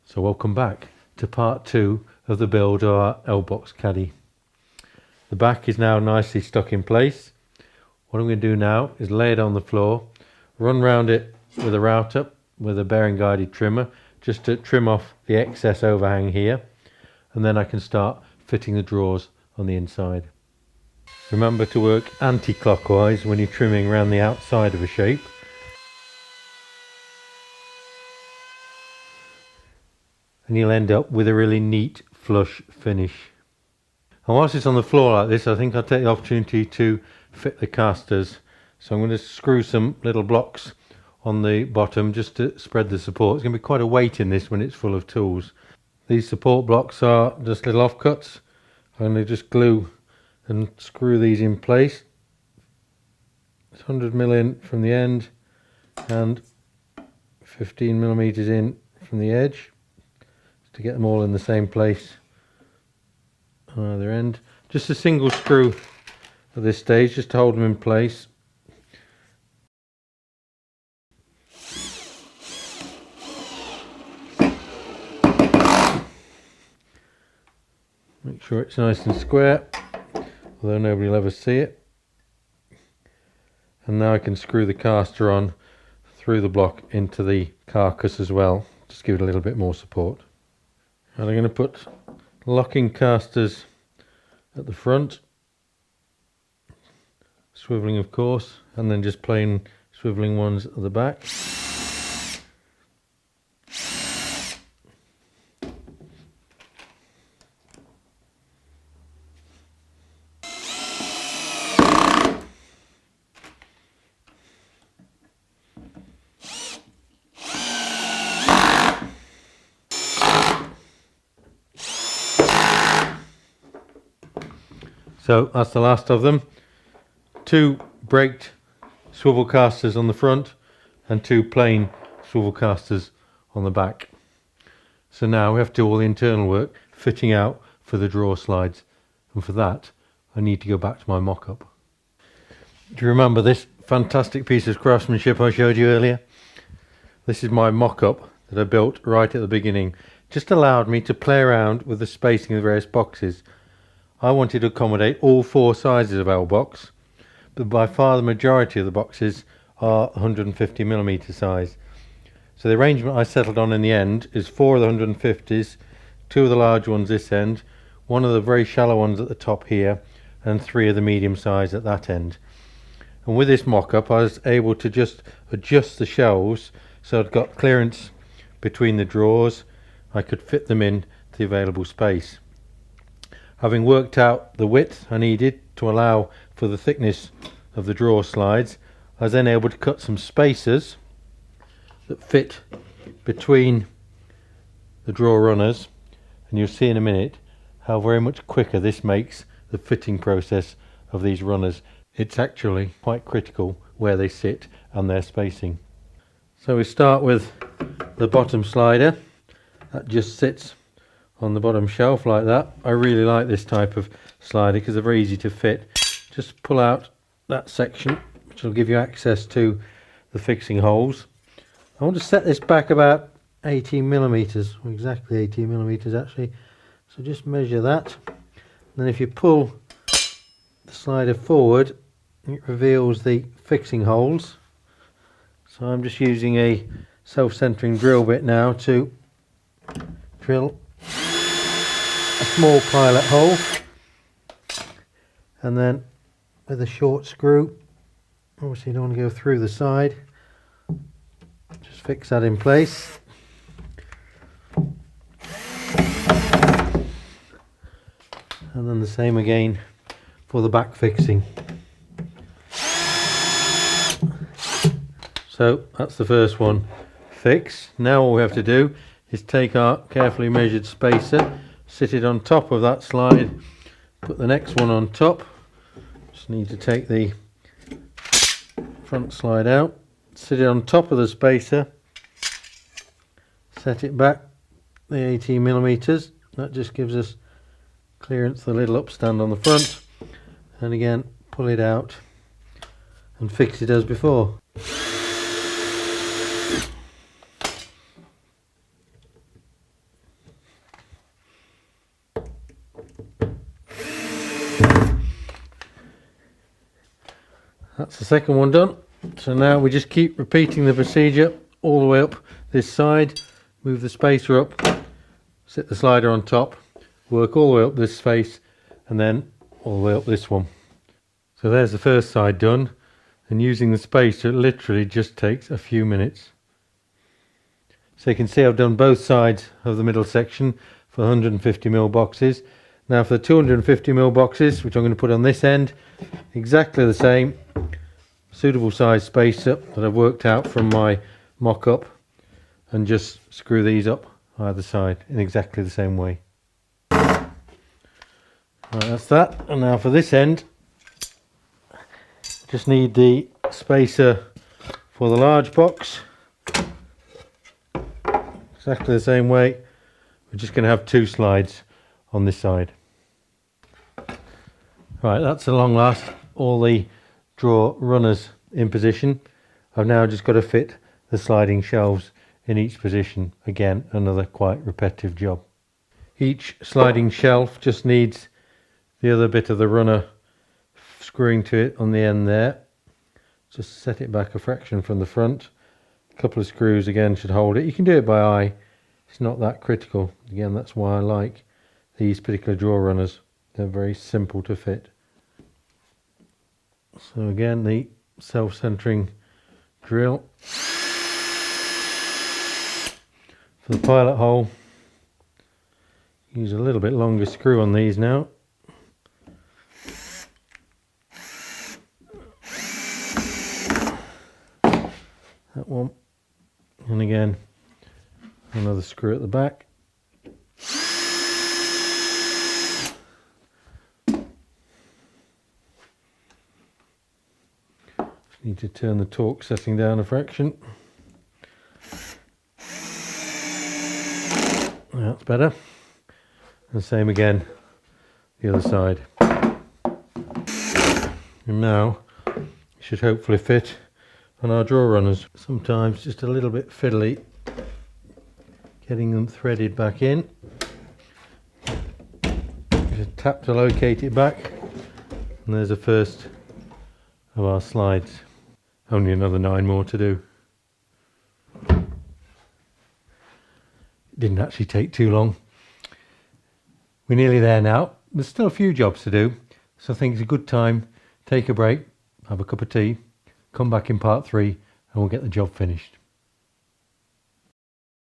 So welcome back to part 2 of the build of our L-BOXX caddy. The back is now nicely stuck in place. What I'm going to do now is lay it on the floor, run round it with a router with a bearing guided trimmer just to trim off the excess overhang here, and then I can start fitting the drawers on the inside. Remember to work anti-clockwise when you're trimming around the outside of a shape. And you'll end up with a really neat flush finish. And whilst it's on the floor like this, I think I'll take the opportunity to fit the casters. So I'm going to screw some little blocks on the bottom just to spread the support. It's going to be quite a weight in this when it's full of tools. These support blocks are just little offcuts. I'm going to just glue and screw these in place. It's 100mm in from the end and 15mm in from the edge, to get them all in the same place on either end. Just a single screw at this stage just to hold them in place. Make sure it's nice and square, although nobody will ever see it. And now I can screw the caster on through the block into the carcass as well, just give it a little bit more support. And I'm going to put locking casters at the front, swivelling of course, and then just plain swivelling ones at the back. So that's the last of them. 2 braked swivel casters on the front and 2 plain swivel casters on the back. So now we have to do all the internal work fitting out for the drawer slides, and for that I need to go back to my mock-up. Do you remember this fantastic piece of craftsmanship I showed you earlier? This is my mock-up that I built right at the beginning. Just allowed me to play around with the spacing of the various boxes. I wanted to accommodate all 4 sizes of L-BOXX, but by far the majority of the boxes are 150mm size. So the arrangement I settled on in the end is 4 of the 150s, 2 of the large ones this end, 1 of the very shallow ones at the top here, and 3 of the medium size at that end. And with this mock-up I was able to just adjust the shelves so I'd got clearance between the drawers. I could fit them in to the available space. Having worked out the width I needed to allow for the thickness of the drawer slides, I was then able to cut some spacers that fit between the drawer runners, and you'll see in a minute how very much quicker this makes the fitting process of these runners. It's actually quite critical where they sit and their spacing. So we start with the bottom slider. That just sits on the bottom shelf like that. I really like this type of slider because they're very easy to fit. Just pull out that section which will give you access to the fixing holes. I want to set this back about 18mm, or exactly 18mm actually, so just measure that. And then if you pull the slider forward, it reveals the fixing holes. So I'm just using a self-centering drill bit now to drill a small pilot hole, and then with a short screw, obviously you don't want to go through the side, just fix that in place. And then the same again for the back fixing. So that's the first one fixed. Now all we have to do is take our carefully measured spacer, sit it on top of that slide, put the next one on top. Just need to take the front slide out, sit it on top of the spacer, set it back the 18mm. That just gives us clearance for the little upstand on the front, and again pull it out and fix it as before. That's the second one done. So now we just keep repeating the procedure all the way up this side. Move the spacer up, sit the slider on top, work all the way up this face, and then all the way up this one. So there's the first side done, and using the spacer it literally just takes a few minutes. So you can see I've done both sides of the middle section for 150mm boxes. Now for the 250mm boxes, which I'm going to put on this end, exactly the same, suitable size spacer that I've worked out from my mock-up, and just screw these up either side in exactly the same way. Right, that's that. And now for this end, just need the spacer for the large box, exactly the same way. We're just going to have two slides on this side. Right, that's at long last all the drawer runners in position. I've now just got to fit the sliding shelves in each position. Again, another quite repetitive job. Each sliding shelf just needs the other bit of the runner screwing to it on the end there. Just set it back a fraction from the front. A couple of screws again should hold it. You can do it by eye. It's not that critical. Again, that's why I like these particular drawer runners. They're very simple to fit. So again, the self-centering drill for the pilot hole. Use a little bit longer screw on these now. That one, and again another screw at the back. Need to turn the torque setting down a fraction. That's better. And same again the other side. And now it should hopefully fit on our drawer runners. Sometimes just a little bit fiddly getting them threaded back in. Just tap to locate it back, and there's the first of our slides. Only another 9 more to do. It didn't actually take too long. We're nearly there now. There's still a few jobs to do, so I think it's a good time. Take a break, have a cup of tea, come back in part 3, and we'll get the job finished.